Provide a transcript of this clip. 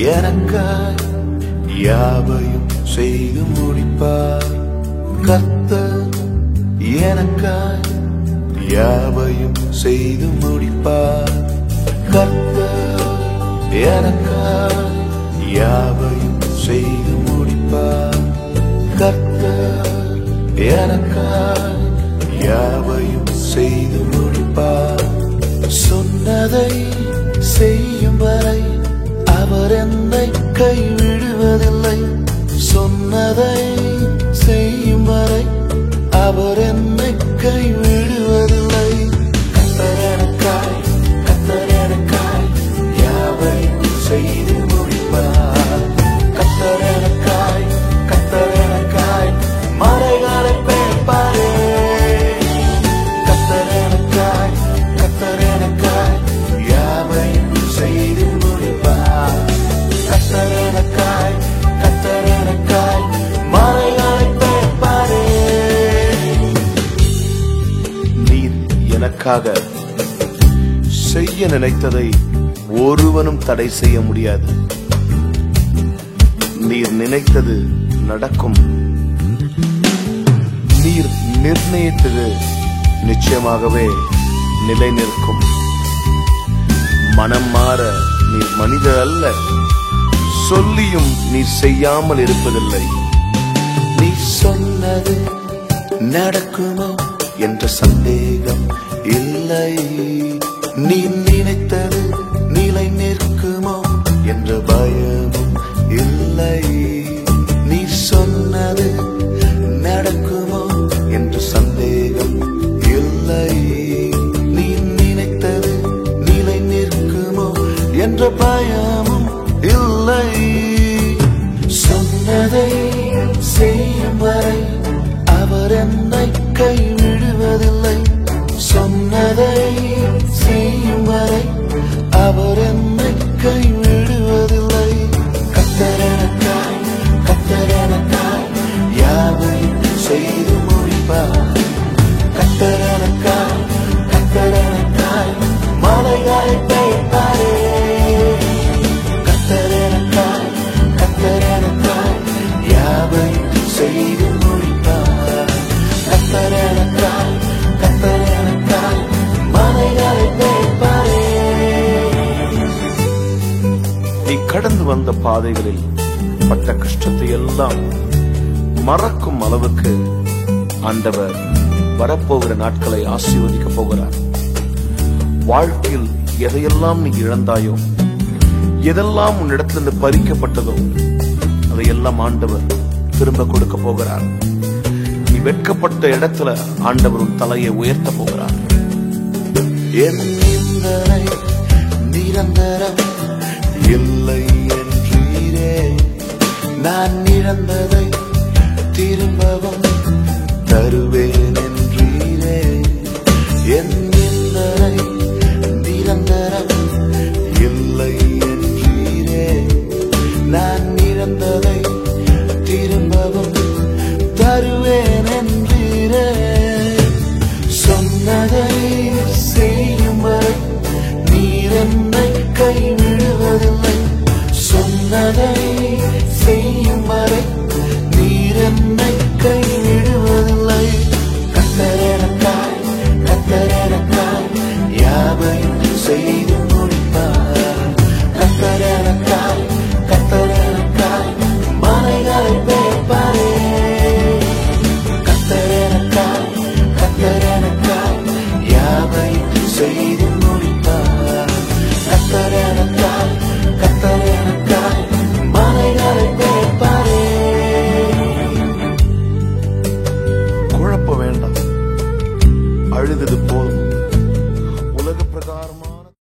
எனக்காய் யாவையும் செய்து முடிப்பார். கர்த்தர் எனக்காய் யாவையும் செய்து முடிப்பார். கர்த்தர் எனக்காய் யாவையும் செய்து முடிப்பார். கர்த்தர் எனக்காய் யாவையும் செய்து முடிப்பார். சொன்னதை செய்யும் வரை அவர் என்னை கைவிடுவதில்லை. சொன்னதை செய்யும் வரை அவர் என்னை கைவிடுவதில்லை. கர்த்தர் எனக்காய் யாவையும் செய்து முடிப்பார். கர்த்தர் எனக்காய் மலைகளை பெயர்ப்பாரே. கர்த்தர் எனக்காய் யாவையும் செய்து முடிப்பார். கர்த்தர் எனக்காய் மலைகளை பெயர்ப்பாரே. நீர் எனக்காக செய்ய நினைத்ததை ஒருவனும் தடை செய்ய முடியாது. நீர் நினைத்தது நடக்கும். நீர் நிர்ணயித்தது நிச்சயமாகவே நிலை நிற்கும். மனம் மாற நீர் மனிதர் அல்ல. சொல்லியும் நீர் செய்யாமல் இருப்பதில்லை. நீ சொன்னது நடக்குமோ என்ற சந்தேகம் இல்லை. நீ நினைத்தது நிலை நிற்குமோ என்ற பயமும் இல்லை. நீ சொன்னது நடக்குமோ என்ற சந்தேகம் இல்லை. நீ நினைத்தது நிலை நிற்குமோ என்ற பயமும் இல்லை. சொன்னதை செய்யும் வரை அவர் என்னை கைவிடுவதில்லை. சொன்னதை செய்யும் வரை அவர் என்னை கைவிடுவதில்லை. கர்த்தர் எனக்காய் யாவையும் செய்து முடிப்பார். கர்த்தர் எனக்காய் மலைகளை பெயர்ப்பாரே. கர்த்தர் எனக்காய் யாவையும் செய்து முடிப்பார். கர்த்தர் எனக்காய் மலைகளை பெயர்ப்பாரே. நீ கடந்து வந்த பாதைகளில் பட்ட கஷ்டத்தை எல்லாம் மறக்கும் அளவுக்கு ஆண்டவர் வரப்போகிற நாட்களை ஆசீர்வதிக்க போகிறார். வாழ்க்கையில் எதையெல்லாம் நீ இழந்தாயோ, எதெல்லாம் உன்னிடத்திலிருந்து பறிக்கப்பட்டதோ, அதையெல்லாம் ஆண்டவர் திரும்ப கொடுக்க போகிறார். நீ வெட்கப்பட்ட இடத்துல ஆண்டவர் உன் தலையை உயர்த்த போகிறார். என் நிந்தனை நிரந்தரம் இல்லை என்றீரே. நான் இழந்ததை